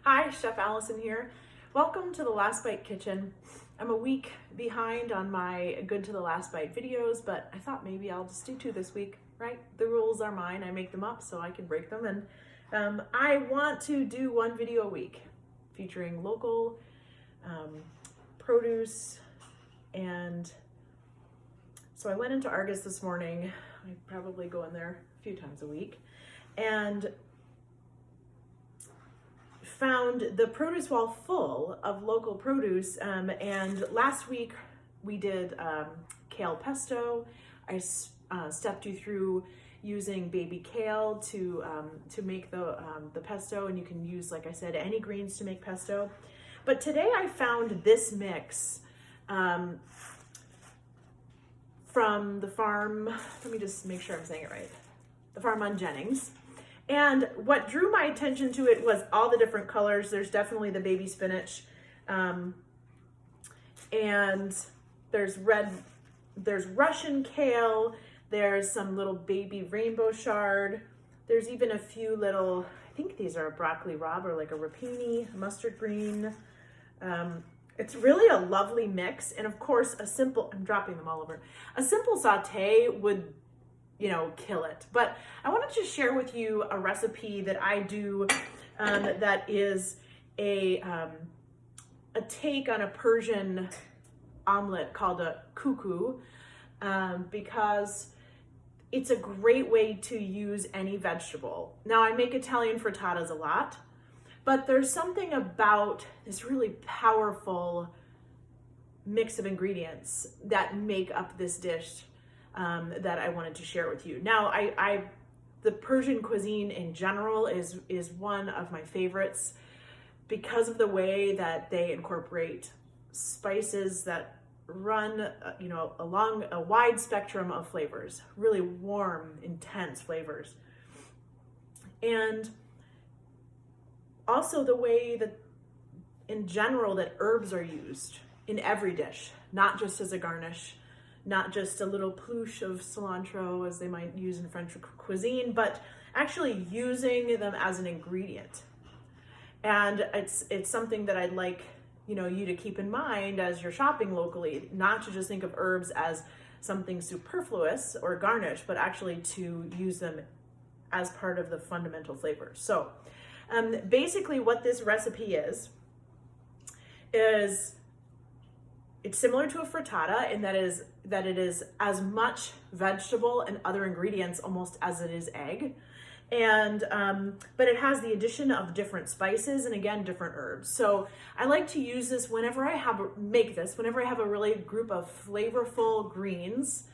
Hi, Chef Allison here. Welcome to the Last Bite Kitchen. I'm a week behind on my Good to the Last Bite videos, but I thought maybe I'll just do two this week, right? The rules are mine. I make them up so I can break them. And I want to do one video a week featuring local produce. And so I went into Argus this morning. I probably go in there a few times a week. And found the produce wall full of local produce, and last week we did kale pesto. I stepped you through using baby kale to make the pesto, and you can use, like I said, any greens to make pesto. But today I found this mix from the farm. Let me just make sure I'm saying it right. The farm on Jennings. And what drew my attention to it was all the different colors. There's definitely the baby spinach, and there's Russian kale, there's some little baby rainbow chard, there's even a few little, I think these are a broccoli rabe or like a rapini, mustard green. It's really a lovely mix, and of course I'm dropping them all over. A simple saute would, kill it. But I wanted to share with you a recipe that I do that is a take on a Persian omelet called a cuckoo, because it's a great way to use any vegetable. Now, I make Italian frittatas a lot, but there's something about this really powerful mix of ingredients that make up this dish that I wanted to share with you. Now, the Persian cuisine in general is one of my favorites because of the way that they incorporate spices that run, along a wide spectrum of flavors, really warm, intense flavors. And also the way that, in general, that herbs are used in every dish, not just as a garnish, not just a little ploosh of cilantro as they might use in French cuisine, but actually using them as an ingredient. And it's something that I'd like, you to keep in mind as you're shopping locally, not to just think of herbs as something superfluous or garnish, but actually to use them as part of the fundamental flavors. So basically what this recipe is it's similar to a frittata in that it is as much vegetable and other ingredients almost as it is egg. And but it has the addition of different spices and, again, different herbs. So I like to use this whenever I have a really group of flavorful greens.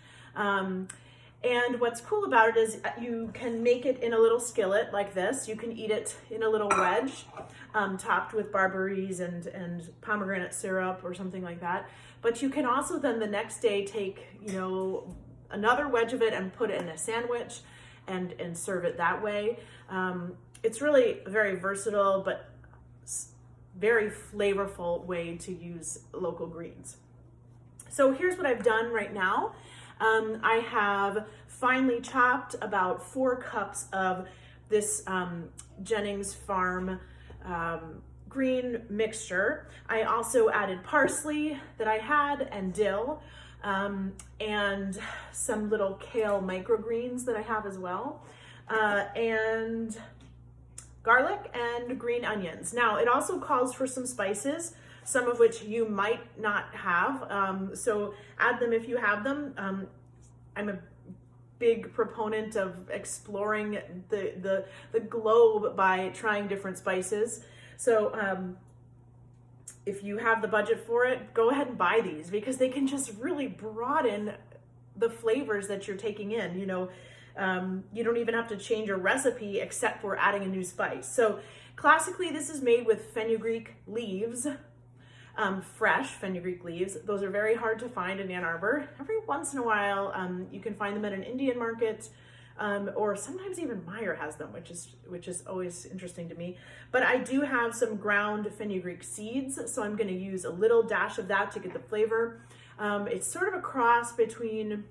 And what's cool about it is you can make it in a little skillet like this. You can eat it in a little wedge, topped with barberries and pomegranate syrup or something like that. But you can also then the next day take, another wedge of it and put it in a sandwich and serve it that way. It's really very versatile, but very flavorful way to use local greens. So here's what I've done right now. I have finely chopped about 4 cups of this Jennings Farm green mixture. I also added parsley that I had and dill, and some little kale microgreens that I have as well, and garlic and green onions. Now, it also calls for some spices, some of which you might not have, so add them if you have them. I'm a big proponent of exploring the globe by trying different spices. So if you have the budget for it, go ahead and buy these because they can just really broaden the flavors that you're taking in. You don't even have to change your recipe except for adding a new spice. So classically, this is made with fenugreek leaves, fresh fenugreek leaves. Those are very hard to find in Ann Arbor. Every once in a while, you can find them at an Indian market, or sometimes even Meyer has them, which is always interesting to me. But I do have some ground fenugreek seeds, so I'm going to use a little dash of that to get the flavor. It's sort of a cross between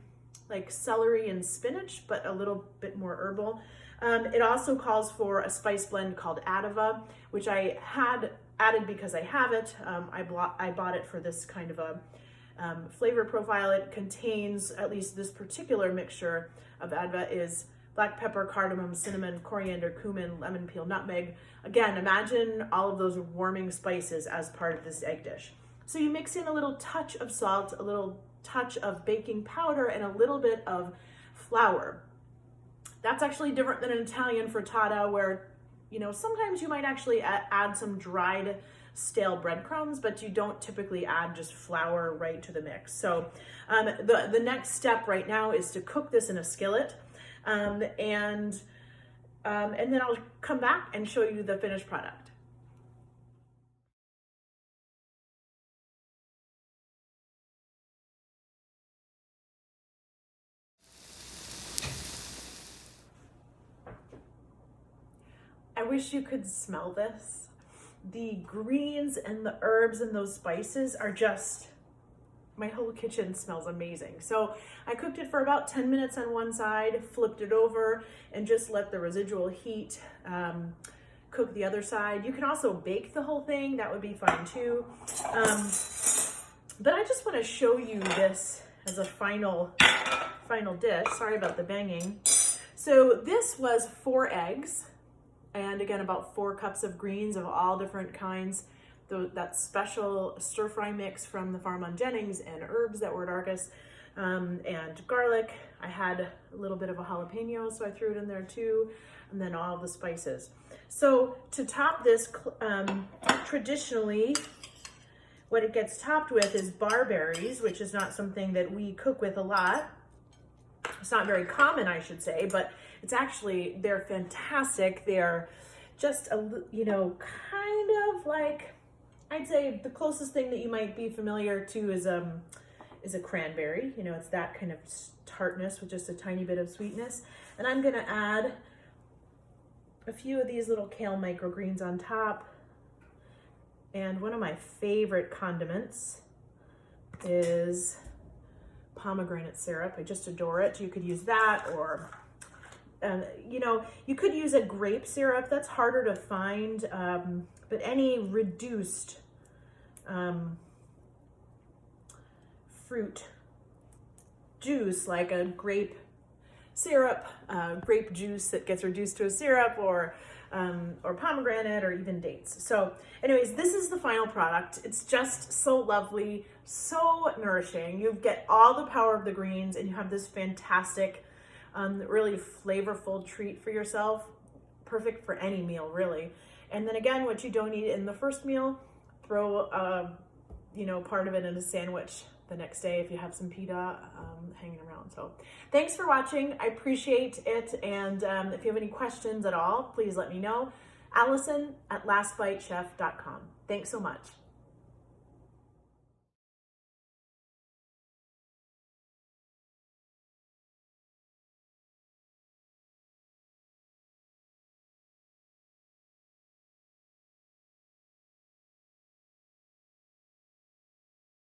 like celery and spinach, but a little bit more herbal. It also calls for a spice blend called Adava, which I had added because I have it. I bought it for this kind of a flavor profile. It contains, at least this particular mixture of Adava, is black pepper, cardamom, cinnamon, coriander, cumin, lemon peel, nutmeg. Again, imagine all of those warming spices as part of this egg dish. So you mix in a little touch of salt, a little touch of baking powder, and a little bit of flour. That's actually different than an Italian frittata where, you know, sometimes you might actually add some dried stale breadcrumbs, but you don't typically add just flour right to the mix. So the next step right now is to cook this in a skillet, and then I'll come back and show you the finished product. I wish you could smell this. The greens and the herbs and those spices are just, my whole kitchen smells amazing. So I cooked it for about 10 minutes on one side, flipped it over, and just let the residual heat cook the other side. You can also bake the whole thing, that would be fine too. But I just want to show you this as a final dish. Sorry about the banging. So this was 4 eggs. And again, about 4 cups of greens of all different kinds. That special stir fry mix from the farm on Jennings, and herbs that were at Argus, and garlic. I had a little bit of a jalapeno, so I threw it in there too. And then all the spices. So to top this, traditionally, what it gets topped with is barberries, which is not something that we cook with a lot. It's not very common, I should say, but it's actually, they're fantastic. They're just you know, kind of like, I'd say the closest thing that you might be familiar to is a cranberry. You know, it's that kind of tartness with just a tiny bit of sweetness. And I'm gonna add a few of these little kale microgreens on top. And one of my favorite condiments is pomegranate syrup. I just adore it. You could use that, or you know, you could use a grape syrup. That's harder to find, but any reduced fruit juice, like a grape syrup, grape juice that gets reduced to a syrup, or pomegranate, or even dates. So anyways, this is the final product. It's just so lovely, so nourishing. You get all the power of the greens, and you have this fantastic, really flavorful treat for yourself. Perfect for any meal, really. And then again, what you don't eat in the first meal, throw you know, part of it in a sandwich the next day if you have some pita hanging around. So thanks for watching. I appreciate it. And if you have any questions at all, please let me know. Allison at lastbitechef.com. Thanks so much.